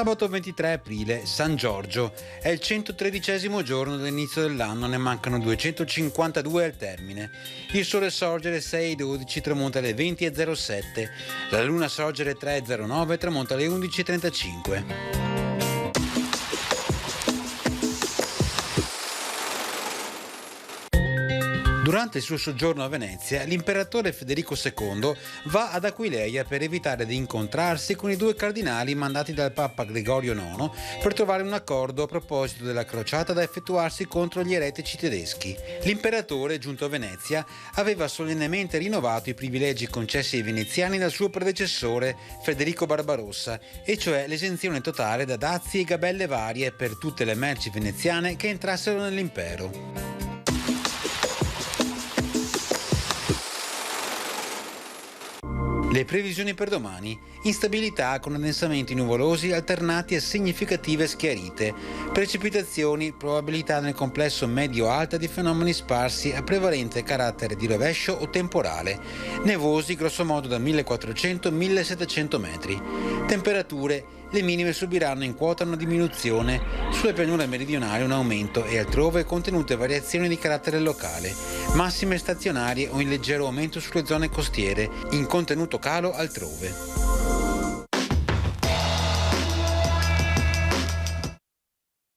Sabato 23 aprile, San Giorgio. È il 113° giorno dall'inizio dell'anno, ne mancano 252 al termine. Il sole sorge alle 6:12, tramonta alle 20:07. La luna sorge alle 3:09, tramonta alle 11:35. Durante il suo soggiorno a Venezia, l'imperatore Federico II va ad Aquileia per evitare di incontrarsi con i due cardinali mandati dal Papa Gregorio IX per trovare un accordo a proposito della crociata da effettuarsi contro gli eretici tedeschi. L'imperatore, giunto a Venezia, aveva solennemente rinnovato i privilegi concessi ai veneziani dal suo predecessore Federico Barbarossa, e cioè l'esenzione totale da dazi e gabelle varie per tutte le merci veneziane che entrassero nell'impero. Le previsioni per domani: instabilità con addensamenti nuvolosi alternati a significative schiarite, precipitazioni, probabilità nel complesso medio-alta di fenomeni sparsi a prevalente carattere di rovescio o temporale, nevosi grossomodo da 1400-1700 metri. Temperature: le minime subiranno in quota una diminuzione, sulle pianure meridionali un aumento e altrove contenute variazioni di carattere locale, massime stazionarie o in leggero aumento sulle zone costiere, in contenuto calo altrove.